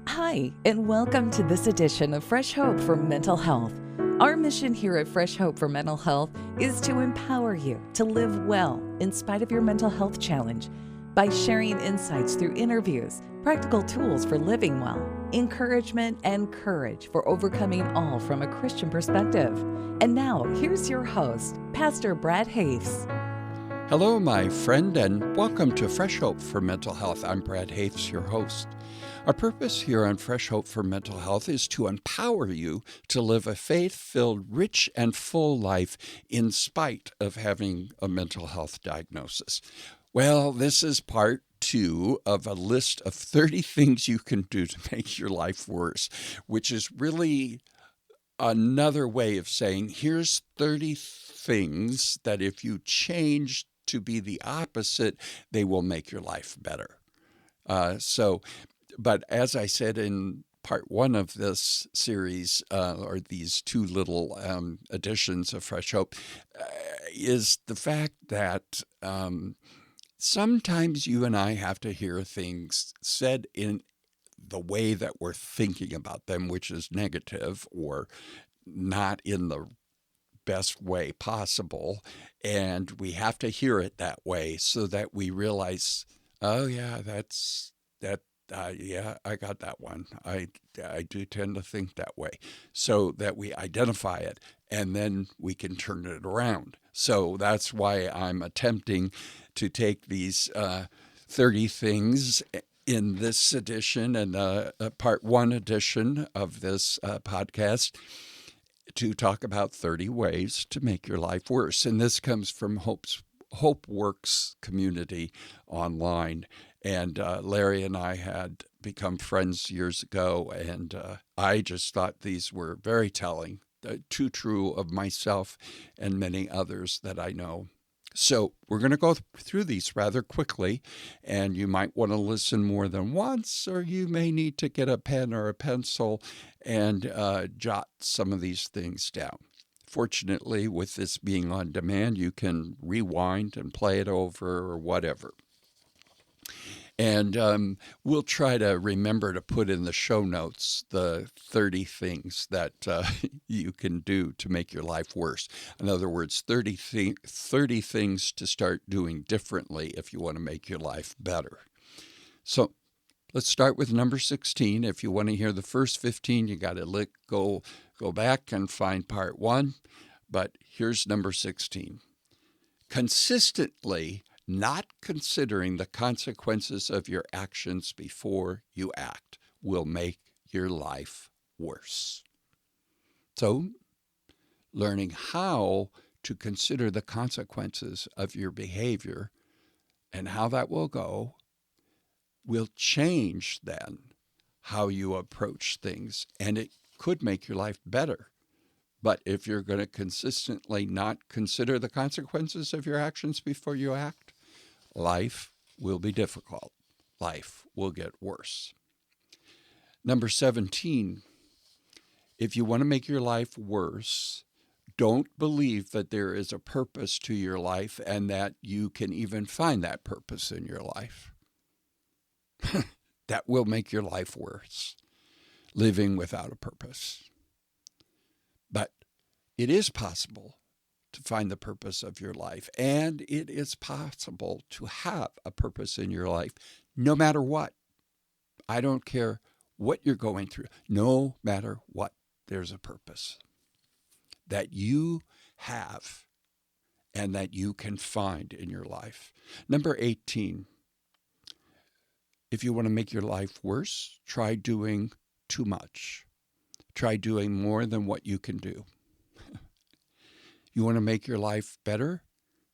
Hi, and welcome to this edition of Fresh Hope for Mental Health. Our mission here at Fresh Hope for Mental Health is to empower you to live well in spite of your mental health challenge by sharing insights through interviews, practical tools for living well, encouragement, and courage for overcoming all from a Christian perspective. And now, here's your host, Pastor Brad Hafes. Hello, my friend, and welcome to Fresh Hope for Mental Health. I'm Brad Hafes, your host. Our purpose here on Fresh Hope for Mental Health is to empower you to live a faith-filled, rich, and full life in spite of having a mental health diagnosis. Well, this is part 2 of a list of 30 things you can do to make your life worse, which is really another way of saying here's 30 things that if you change to be the opposite, they will make your life better. But as I said in part 1 of this series, or these 2 little editions of Fresh Hope, is the fact that sometimes you and I have to hear things said in the way that we're thinking about them, which is negative or not in the best way possible. And we have to hear it that way so that we realize, oh yeah, I got that one. I do tend to think that way, so that we identify it and then we can turn it around. So that's why I'm attempting to take these 30 things in this edition and part 1 edition of this podcast to talk about 30 ways to make your life worse. And this comes from Hope Works community online. And Larry and I had become friends years ago, and I just thought these were very telling, too true of myself and many others that I know. So we're going to go through these rather quickly, and you might want to listen more than once, or you may need to get a pen or a pencil and jot some of these things down. Fortunately, with this being on demand, you can rewind and play it over or whatever. And we'll try to remember to put in the show notes the 30 things that you can do to make your life worse. In other words, 30 things to start doing differently if you want to make your life better. So let's start with number 16. If you want to hear the first 15, you got to go back and find part 1. But here's number 16. Consistently not considering the consequences of your actions before you act will make your life worse. So, learning how to consider the consequences of your behavior and how that will go will change then how you approach things, and it could make your life better. But if you're going to consistently not consider the consequences of your actions before you act, life will be difficult. Life will get worse. Number 17, if you want to make your life worse, don't believe that there is a purpose to your life and that you can even find that purpose in your life. That will make your life worse, living without a purpose. But it is possible to find the purpose of your life, and it is possible to have a purpose in your life no matter what. I don't care what you're going through. No matter what, there's a purpose that you have and that you can find in your life. Number 18, if you want to make your life worse, try doing too much. Try doing more than what you can do. You want to make your life better?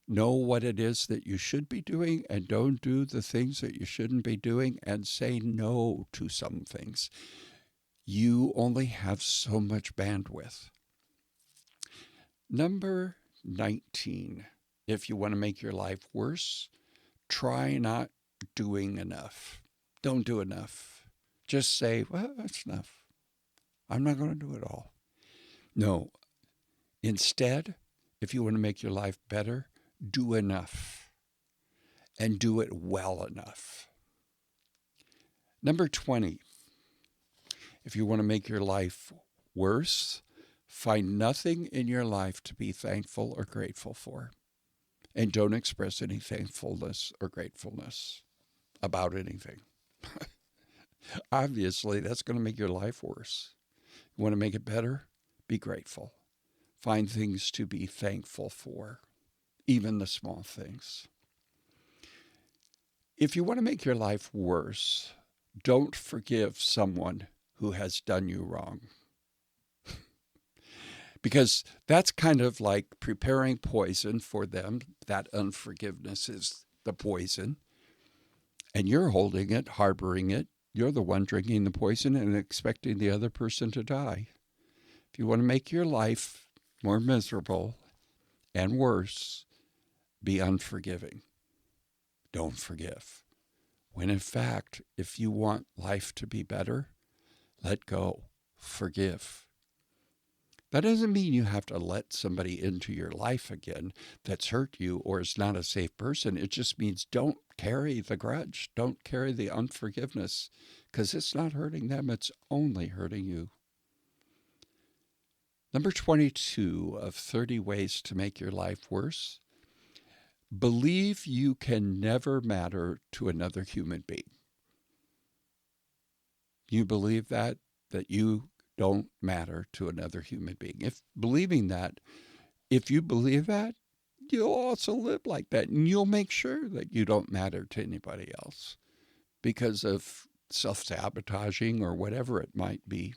Know what it is that you should be doing and don't do the things that you shouldn't be doing, and say no to some things. You only have so much bandwidth. Number 19, if you want to make your life worse, try not doing enough. Don't do enough. Just say, well, that's enough. I'm not going to do it all. No. Instead, if you want to make your life better, do enough and do it well enough. Number 20, If you want to make your life worse, find nothing in your life to be thankful or grateful for. And don't express any thankfulness or gratefulness about anything. Obviously, that's going to make your life worse. You want to make it better? Be grateful. Find things to be thankful for, even the small things. If you want to make your life worse, don't forgive someone who has done you wrong. Because that's kind of like preparing poison for them. That unforgiveness is the poison. And you're holding it, harboring it. You're the one drinking the poison and expecting the other person to die. If you want to make your life more miserable and worse, be unforgiving. Don't forgive. When in fact, if you want life to be better, let go. Forgive. That doesn't mean you have to let somebody into your life again that's hurt you or is not a safe person. It just means don't carry the grudge. Don't carry the unforgiveness, because it's not hurting them. It's only hurting you. Number 22 of 30 ways to make your life worse. Believe you can never matter to another human being. You believe that you don't matter to another human being. If you believe that, you'll also live like that, and you'll make sure that you don't matter to anybody else because of self-sabotaging or whatever it might be.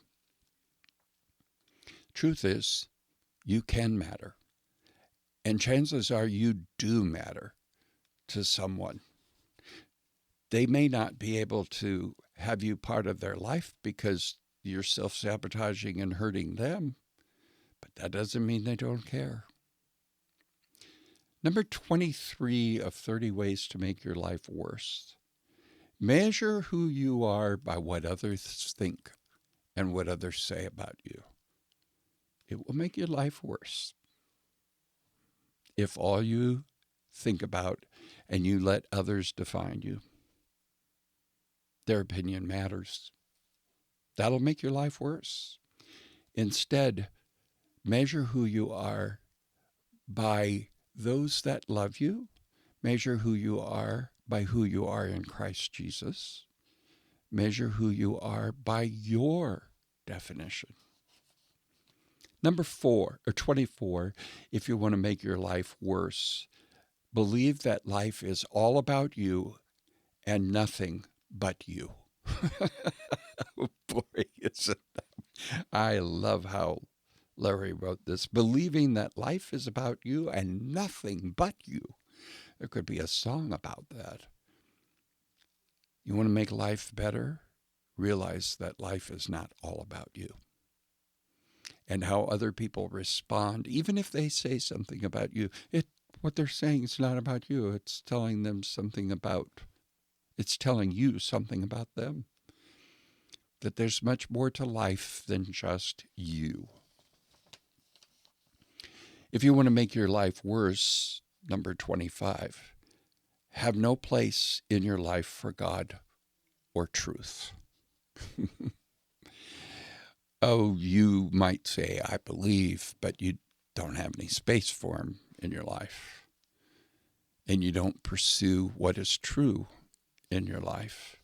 Truth is, you can matter, and chances are you do matter to someone. They may not be able to have you part of their life because you're self-sabotaging and hurting them, but that doesn't mean they don't care. Number 23 of 30 ways to make your life worse. Measure who you are by what others think and what others say about you. It will make your life worse if all you think about and you let others define you. Their opinion matters. That'll make your life worse. Instead, measure who you are by those that love you. Measure who you are by who you are in Christ Jesus. Measure who you are by your definition. Number 24, if you want to make your life worse, believe that life is all about you and nothing but you. Oh boy, I love how Larry wrote this. Believing that life is about you and nothing but you. There could be a song about that. You want to make life better? Realize that life is not all about you. And how other people respond, even if they say something about you, what they're saying is not about you. It's telling you something about them. That there's much more to life than just you. If you want to make your life worse, number 25, have no place in your life for God or truth. Oh, you might say, I believe, but you don't have any space for him in your life. And you don't pursue what is true in your life.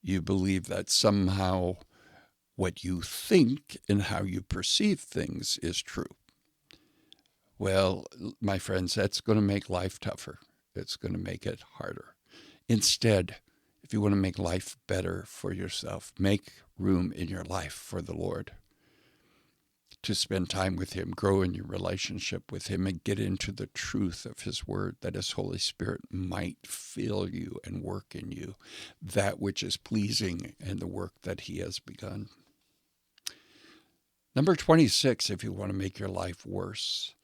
You believe that somehow what you think and how you perceive things is true. Well, my friends, that's going to make life tougher. It's going to make it harder. Instead, if you want to make life better for yourself, make room in your life for the Lord. To spend time with him, grow in your relationship with him, and get into the truth of his word, that his Holy Spirit might fill you and work in you that which is pleasing and the work that he has begun. Number 26, if you want to make your life worse,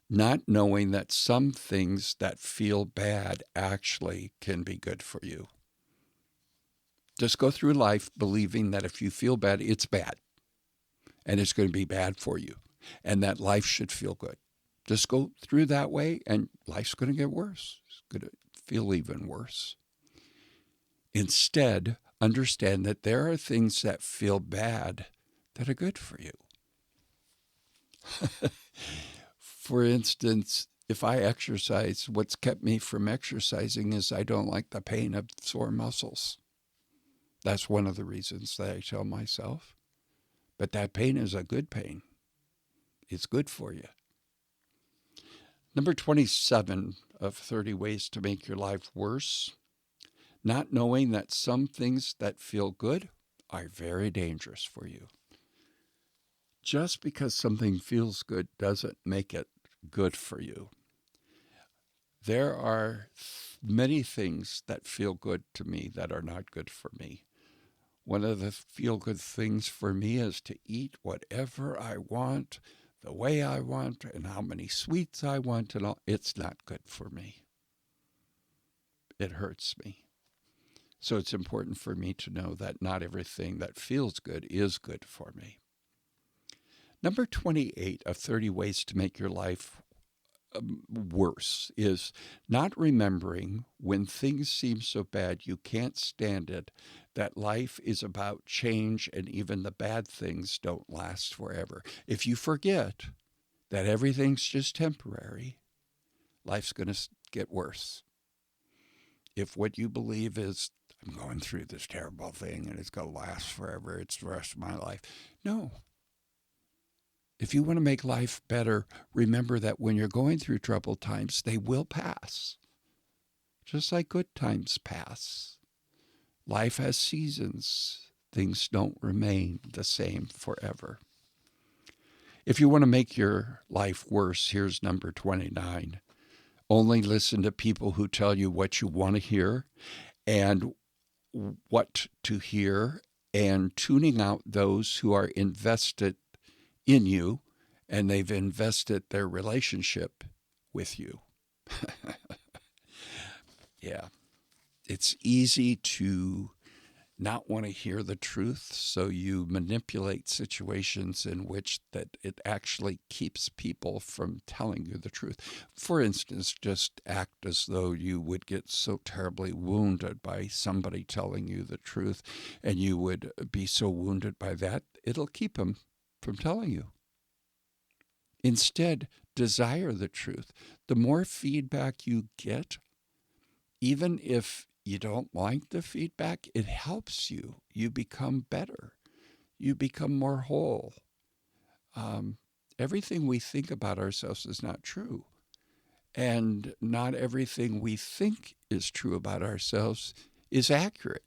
not knowing that some things that feel bad actually can be good for you. Just go through life believing that if you feel bad, it's bad. And it's going to be bad for you. And that life should feel good. Just go through that way, and life's going to get worse. It's going to feel even worse. Instead, understand that there are things that feel bad that are good for you. For instance, if I exercise, what's kept me from exercising is I don't like the pain of sore muscles. That's one of the reasons that I tell myself. But that pain is a good pain. It's good for you. Number 27 of 30 ways to make your life worse. Not knowing that some things that feel good are very dangerous for you. Just because something feels good doesn't make it good for you. There are many things that feel good to me that are not good for me. One of the feel-good things for me is to eat whatever I want, the way I want, and how many sweets I want, and all. It's not good for me. It hurts me. So it's important for me to know that not everything that feels good is good for me. Number 28 of 30 ways to make your life worse is not remembering when things seem so bad you can't stand it, that life is about change and even the bad things don't last forever. If you forget that everything's just temporary, life's going to get worse. If what you believe is, I'm going through this terrible thing and it's going to last forever, it's the rest of my life. No. If you want to make life better, remember that when you're going through troubled times, they will pass. Just like good times pass. Life has seasons. Things don't remain the same forever. If you want to make your life worse, here's number 29. Only listen to people who tell you what you want to hear and what to hear, and tuning out those who are invested in you, and they've invested their relationship with you. Yeah. It's easy to not want to hear the truth, so you manipulate situations in which that it actually keeps people from telling you the truth. For instance, just act as though you would get so terribly wounded by somebody telling you the truth, and you would be so wounded by that, it'll keep them from telling you. Instead, desire the truth. The more feedback you get, even if you don't like the feedback, it helps you. You become better. You become more whole. Everything we think about ourselves is not true. And not everything we think is true about ourselves is accurate.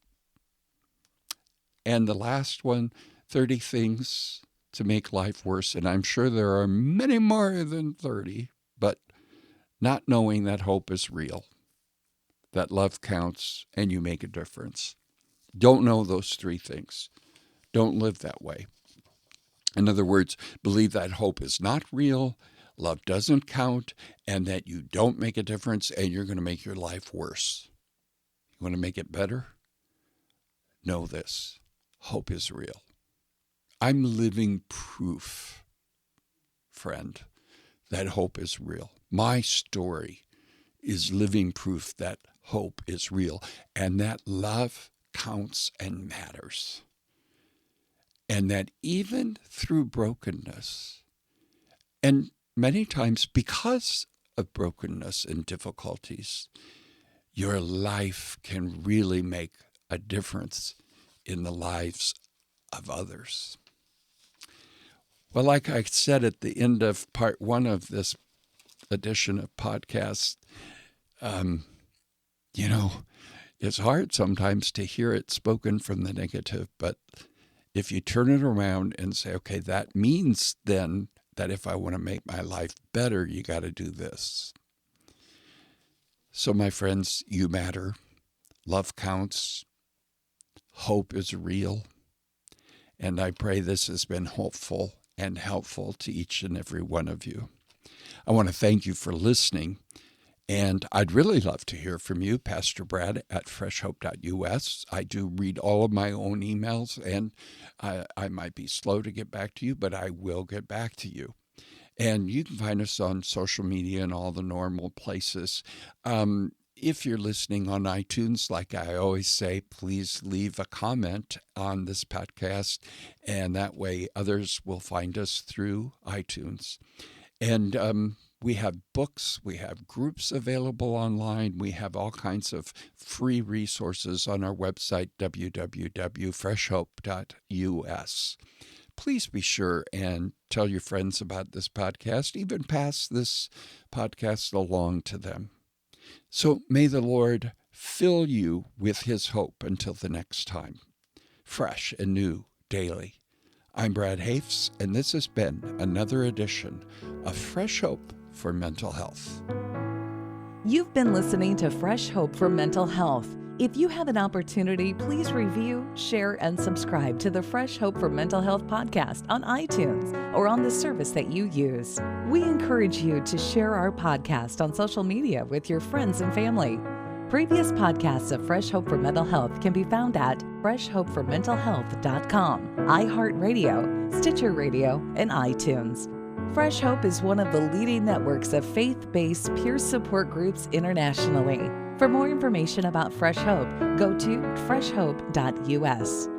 And the last one, 30 things to make life worse. And I'm sure there are many more than 30, but not knowing that hope is real, that love counts, and you make a difference. Don't know those three things. Don't live that way. In other words, believe that hope is not real, love doesn't count, and that you don't make a difference, and you're going to make your life worse. You want to make it better? Know this. Hope is real. I'm living proof, friend, that hope is real. My story is living proof that hope is real and that love counts and matters. And that even through brokenness, and many times because of brokenness and difficulties, your life can really make a difference in the lives of others. Well, like I said at the end of part 1 of this edition of podcast, it's hard sometimes to hear it spoken from the negative, but if you turn it around and say, okay, that means then that if I want to make my life better, you got to do this. So my friends, you matter. Love counts. Hope is real. And I pray this has been hopeful and helpful to each and every one of you. I want to thank you for listening. And I'd really love to hear from you, Pastor Brad at freshhope.us. I do read all of my own emails, and I might be slow to get back to you, but I will get back to you. And you can find us on social media and all the normal places. If you're listening on iTunes, like I always say, please leave a comment on this podcast, and that way others will find us through iTunes. And we have books, we have groups available online, we have all kinds of free resources on our website, www.freshhope.us. Please be sure and tell your friends about this podcast, even pass this podcast along to them. So may the Lord fill you with his hope until the next time, fresh and new daily. I'm Brad Hafes, and this has been another edition of Fresh Hope for Mental Health. You've been listening to Fresh Hope for Mental Health. If you have an opportunity, please review, share, and subscribe to the Fresh Hope for Mental Health podcast on iTunes or on the service that you use. We encourage you to share our podcast on social media with your friends and family. Previous podcasts of Fresh Hope for Mental Health can be found at freshhopeformentalhealth.com, iHeartRadio, Stitcher Radio, and iTunes. Fresh Hope is one of the leading networks of faith-based peer support groups internationally. For more information about Fresh Hope, go to freshhope.us.